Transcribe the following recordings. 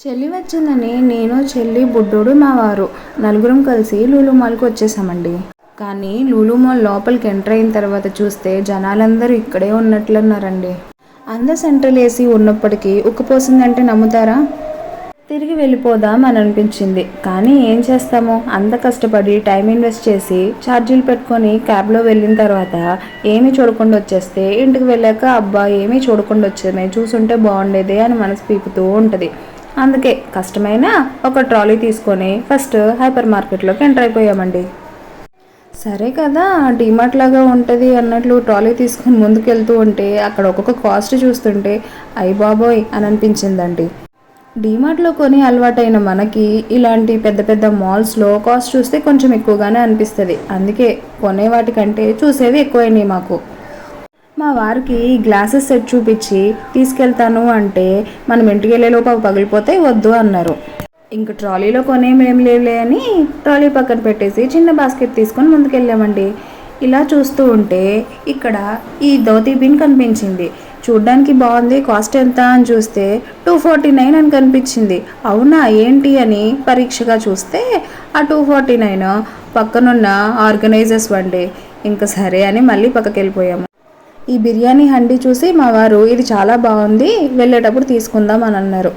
చెల్లి వచ్చిందని నేను, చెల్లి, బుడ్డోడు, మా వారు నలుగురం కలిసి లూలు మాల్కి వచ్చేసామండి. కానీ లూలు మాల్ లోపలికి ఎంటర్ అయిన తర్వాత చూస్తే జనాలందరూ ఇక్కడే ఉన్నట్లున్నారండి. సెంట్రల్ ఏసీ ఉన్నప్పటికీ ఉక్కపోసిందంటే నమ్ముతారా? తిరిగి వెళ్ళిపోదాం అని అనిపించింది. కానీ ఏం చేస్తాము, అంత కష్టపడి టైం ఇన్వెస్ట్ చేసి ఛార్జీలు పెట్టుకొని క్యాబ్లో వెళ్ళిన తర్వాత ఏమీ చూడకుండా వచ్చేస్తే ఇంటికి వెళ్ళాక అబ్బా ఏమీ చూడకుండా వచ్చేమే, చూసుంటే బాగుండేదే అని మనసు పీకుతూ ఉంటుంది. అందుకే కష్టమైన ఒక ట్రాలీ తీసుకొని ఫస్ట్ హైపర్ మార్కెట్లోకి ఎంటర్ అయిపోయామండి. సరే కదా, డీమార్ట్ లాగా ఉంటుంది అన్నట్లు ట్రాలీ తీసుకొని ముందుకు వెళ్తూ ఉంటే అక్కడ ఒక్కొక్క కాస్ట్ చూస్తుంటే అయ్య బాబోయ్ అని అనిపించిందండి. డీమార్ట్లో కొని అలవాటైన మనకి ఇలాంటి పెద్ద పెద్ద మాల్స్లో కాస్ట్ చూస్తే కొంచెం ఎక్కువగానే అనిపిస్తుంది. అందుకే కొనే వాటికంటే చూసేవి ఎక్కువైనాయి మాకు. మా వారికి గ్లాసెస్ సెట్ చూపించి తీసుకెళ్తాను అంటే మనం ఇంటికి వెళ్ళేలోపు అవి పగిలిపోతే వద్దు అన్నారు. ఇంక ట్రాలీలో కొనేమేం లేవులే అని ట్రాలీ పక్కన పెట్టేసి చిన్న బాస్కెట్ తీసుకొని ముందుకెళ్ళామండి. ఇలా చూస్తూ ఉంటే ఇక్కడ ఈ ధోతి బిన్ కనిపించింది. చూడ్డానికి బాగుంది, కాస్ట్ ఎంత అని చూస్తే 249 అని కనిపించింది. అవునా ఏంటి అని పరీక్షగా చూస్తే ఆ 249 పక్కనున్న ఆర్గనైజర్స్ వండి. ఇంకా సరే అని మళ్ళీ పక్కకి వెళ్ళిపోయాము. ఈ బిర్యానీ హండీ చూసి మా వారు ఇది చాలా బాగుంది, వెళ్ళేటప్పుడు తీసుకుందాం అని అన్నారు.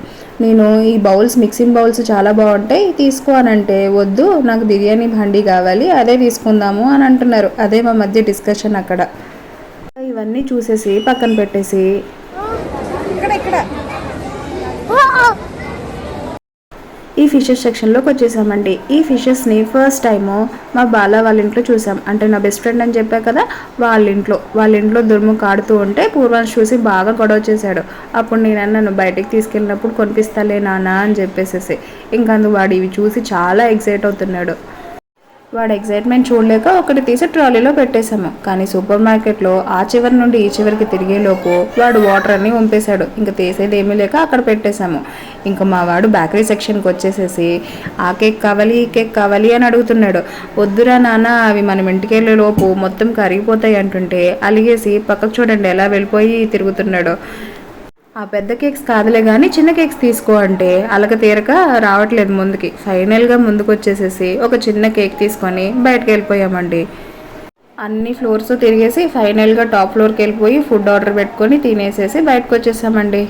నేను ఈ బౌల్స్, మిక్సింగ్ బౌల్స్ చాలా బాగుంటాయి తీసుకో అని అంటే వద్దు, నాకు బిర్యానీ హండీ కావాలి, అదే తీసుకుందాము అని అంటున్నారు. అదే మా మధ్య డిస్కషన్ అక్కడ. ఇవన్నీ చూసేసి పక్కన పెట్టేసి ఈ ఫిషెస్ సెక్షన్లోకి వచ్చేసామండి. ఈ ఫిషెస్ని ఫస్ట్ టైము మా బాలా వాళ్ళ ఇంట్లో చూసాం. అంటే నా బెస్ట్ ఫ్రెండ్ అని చెప్పా కదా, వాళ్ళ ఇంట్లో దుర్ము కాడుతూ ఉంటే పూర్వాన్ని చూసి బాగా గొడవ చేశాడు. అప్పుడు నన్ను బయటికి తీసుకెళ్ళినప్పుడు కొనిపిస్తాలే నాన్న అని చెప్పేసేసి ఇంకా వాడు ఇవి చూసి చాలా ఎక్సైట్ అవుతున్నాడు. వాడు ఎక్సైట్మెంట్ చూడలేక ఒకటి తీసి ట్రాలీలో పెట్టేశాము. కానీ సూపర్ మార్కెట్లో ఆ చివరి నుండి ఈ చివరికి తిరిగేలోపు వాడు వాటర్ అన్నీ వంపేశాడు. ఇంకా తీసేది ఏమీ లేక అక్కడ పెట్టేశాము. ఇంకా మా వాడు బేకరీ సెక్షన్కి వచ్చేసేసి ఆ కేక్ కావాలి, ఈ కేక్ కావాలి అని అడుగుతున్నాడు. వద్దురా నాన్న, అవి మనం ఇంటికి వెళ్ళేలోపు మొత్తం కరిగిపోతాయి అంటుంటే అలిగేసి పక్కకు చూడండి ఎలా వెళ్ళిపోయి తిరుగుతున్నాడు. ఆ పెద్ద కేక్స్ కాదులే కానీ చిన్న కేక్స్ తీసుకో అంటే అలక తీరక రావట్లేదు ముందుకి. ఫైనల్గా ముందుకు వచ్చేసేసి ఒక చిన్న కేక్ తీసుకొని బయటకు వెళ్ళిపోయామండి. అన్ని ఫ్లోర్స్ తిరిగేసి ఫైనల్గా టాప్ ఫ్లోర్కి వెళ్ళిపోయి ఫుడ్ ఆర్డర్ పెట్టుకొని తినేసేసి బయటకు వచ్చేసామండి.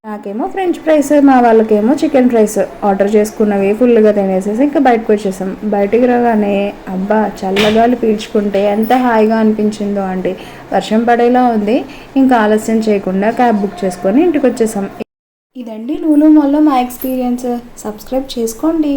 నాకేమో ఫ్రెంచ్ ఫ్రైస్, మా వాళ్ళకేమో చికెన్ ఫ్రైస్ ఆర్డర్ చేసుకున్నవి ఫుల్గా తినేసేసి ఇంకా బయటకు వచ్చేసాం. బయటికి రాగానే అబ్బా చల్లగాలి పీల్చుకుంటే ఎంత హాయిగా అనిపించిందో అండి. వర్షం పడేలా ఉంది. ఇంకా ఆలస్యం చేయకుండా క్యాబ్ బుక్ చేసుకొని ఇంటికి వచ్చేసాం. ఇదండి లూలు మాల్లో మా ఎక్స్పీరియన్స్. సబ్స్క్రైబ్ చేసుకోండి.